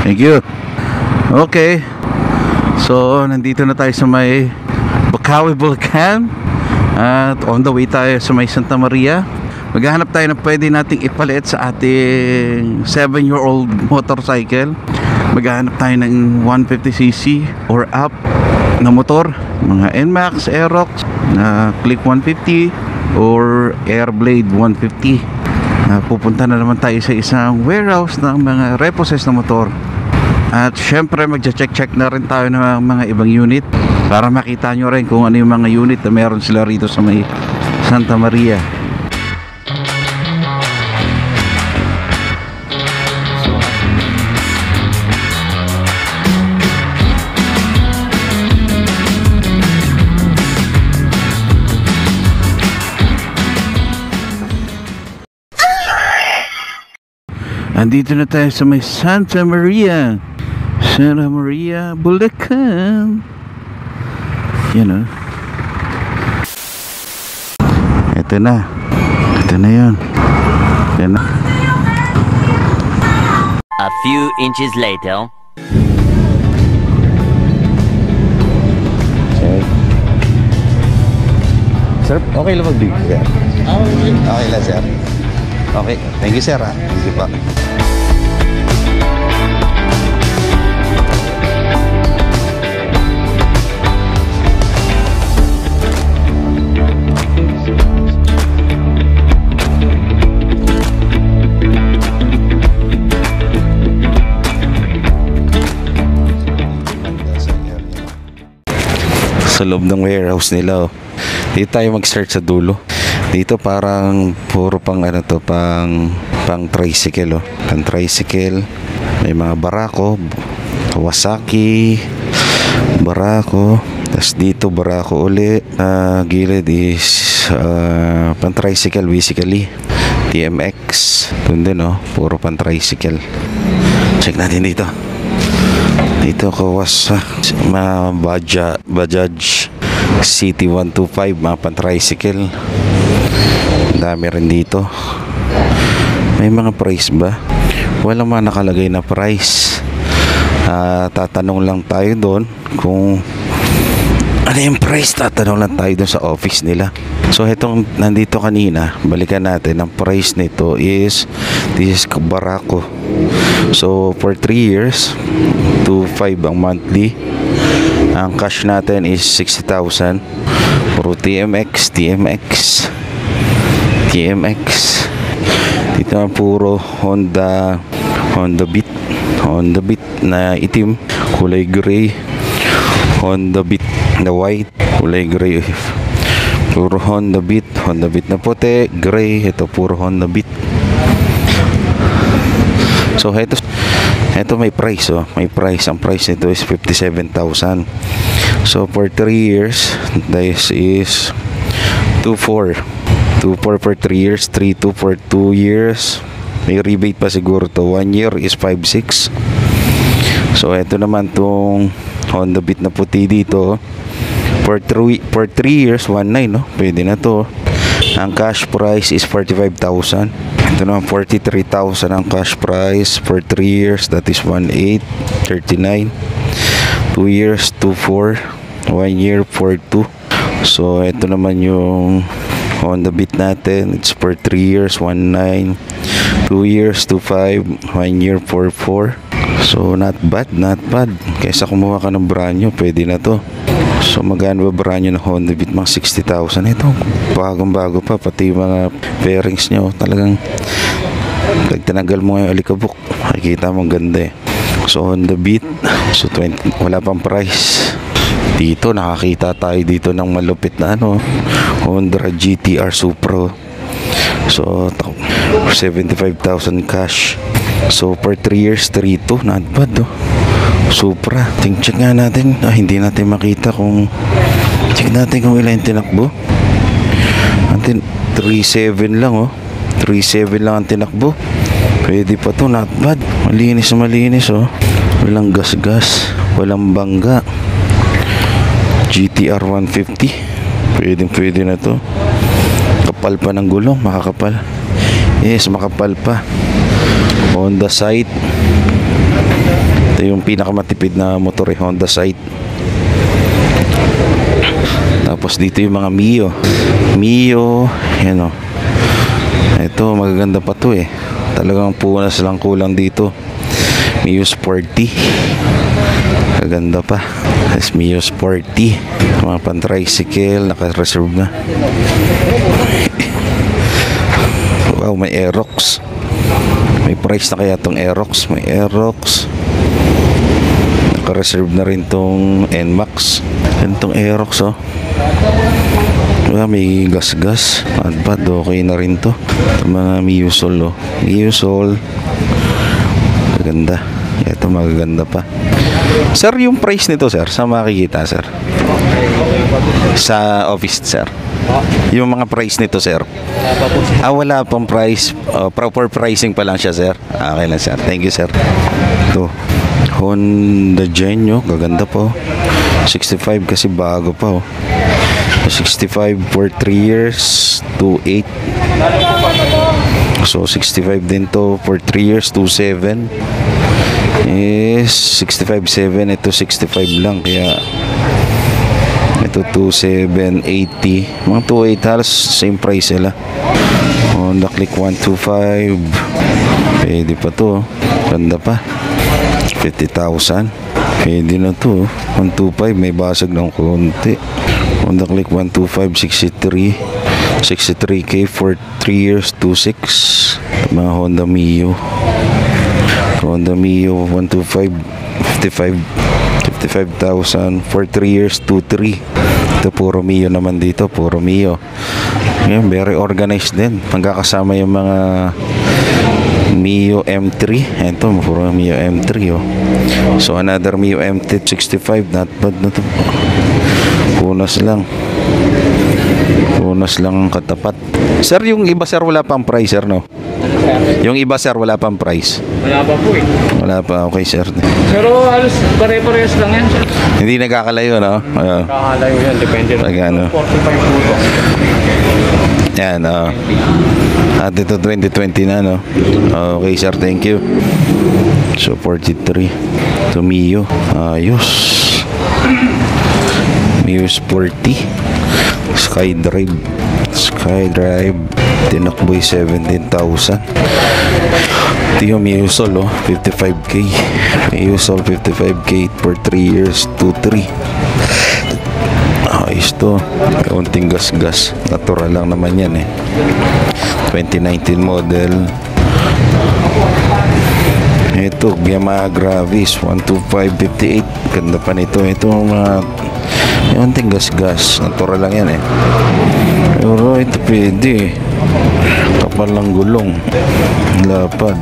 Thank you. Okay. So, nandito na tayo sa may Bocaue Volcan. At on the way tayo sa may Santa Maria. Maghahanap tayo na pwede nating ipalit sa ating 7-year-old motorcycle. Maghahanap tayo ng 150cc or up na motor. Mga NMAX, Aerox, Click 150 or Airblade 150. Pupunta na naman tayo sa isang warehouse ng mga reposes na motor. At syempre magche-check na rin tayo ng mga ibang unit para makita nyo rin kung ano yung mga unit na meron sila rito sa may Santa Maria. Andito na tayo sa may Santa Maria Bulacan. Yan o. Ito na yun. Yan na. A few inches later. Sir, okay lang mag-big, sir? Okay lang, sir. Okay, thank you, sir. Thank you pa. Sa loob ng warehouse nila, oh. Dito tayo mag-start sa dulo. Dito parang puro pang ano to, pang tricycle, oh. Pang tricycle. May mga Barako, Kawasaki, Barako. Tapos dito Barako uli. Gilid is pang tricycle basically. TMX. Doon din, oh. Puro pang tricycle. Check natin dito. Dito Kawasaki, mga Bajaj City 125, mga pan-tricycle. Dami rin dito. May mga price ba? Walang mga nakalagay na price. Tatanong lang tayo doon kung ano yung price. Tatanong lang tayo doon sa office nila. So itong nandito kanina, balikan natin. Ang price nito is, this is Barako. So for 3 years, 2.5 ang monthly. Ang cash natin is 60,000. Puro TMX. Dito na puro Honda Beat na itim, kulay gray. Honda Beat na white, kulay gray. Puro Honda Beat na puti, gray. Ito puro Honda Beat. So ito may price, oh. May price. Ang price nito is 57,000. So for 3 years, this is 2.4 for 3 years, 3.2 for 2 years. May rebate pa siguro to. 1 year is 5.6. So ito naman tong Honda Beat na puti dito, for 3 years 1.9, no? Pwede na to. Ang cash price is 45,000. Ito naman 43,000 ang cash price for 3 years, that is 1.8, 39. 2 years 2.4, 1 year 4.2. So ito naman yung Honda Beat natin. It's for 3 years 1.9, 2 years 2.5, 1 year 4.4. So not bad. Kaysa kumuha ka ng brand new, pwede na to. So magkano ba brand new ng Honda Beat? Mga 60,000. Ito bagong-bago pa, pati yung mga fairings nyo. Talagang pag tinagal mo yung alikabok, makikita mo ganda, eh. So Honda Beat, so 20, wala pang price. Dito nakakita tayo dito ng malupit na Honda GTR Supra. So 75,000 cash. So for 3 years 3.2, not bad, oh. Supra. Check nga natin. Hindi natin makita kung, check natin kung ilan yung tinakbo. 3.7 lang, oh. 3.7 lang ang tinakbo. Pwede pa to, not bad. Malinis, oh. Walang gas, walang bangga. GTR 150. Pwede na to. Kapal pa ng gulong, makakapal. Yes, makapal pa. Honda Sight. Ito yung pinakamatipid na motor, Honda Sight. Tapos dito yung mga Mio, yan o. Ito magaganda pa to talagang punas lang kulang dito. Mio Sporty, magaganda pa. Yes, Mio Sporty, mga pan-tricycle, naka-reserve na. Wow, may Aerox. May price na kaya tong Aerox. May Aerox. Naka-reserve na rin tong NMAX. Yan tong Aerox may gas-gas. Pad, okay na rin to. Itong mga Miusol Miusol. Maganda. Ito magaganda pa. Sir, yung price nito, sir, saan makikita, sir? Sa office, sir. Yung mga price nito, sir. Wala pang price. Proper pricing pa lang siya, sir. Okay lang, sir. Thank you, sir. Ito. Honda Genio. Gaganda po. 65 kasi bago pa 65 for 3 years, 2.8. So 65 din to for 3 years, 2.7 is 65.7. Ito 65 lang, kaya ito 2.780. Mga 2.8 halos same price sila. Honda Click 125, pwede pa to. Ganda pa, 50,000. Pwede na to. 125 may basag ng konti. Honda Click 125, 63K for 3 years, 2.6. Mga Honda Mio 125, 55,000 for 3 years, 2.3. Ito puro Mio naman dito, puro Mio. Yan, very organized din. Magkakasama yung mga Mio M3. Ito puro Mio M3 So another Mio M3 65, not bad na to. Punas lang ang katapat. Sir, yung iba, sir, wala pang price, sir, no? Yung iba, sir, wala pang price. Wala pa po Wala pa, okay, sir. Pero halos pare-parehas lang yan, sir. Hindi nagkakalayo, no? Kakalayo yan, depende Pag ano. 45 puto. Yan, at ito 2020 na, no? Okay, sir, thank you. So 43 to Mio. Ayos. Mio Sporty, Skydrive, tinakboy 17,000. Ito yung Miusol 55K. Miusol 55K for 3 years, 2.3. Ayos to. Kaunting gas-gas, natural lang naman yan 2019 model. Ito Yamaha Gravis 125, 58. Ganda pa nito. Ito mga yung gas-gas, natural lang yan pero ito pwede kapal ng gulong, lapad.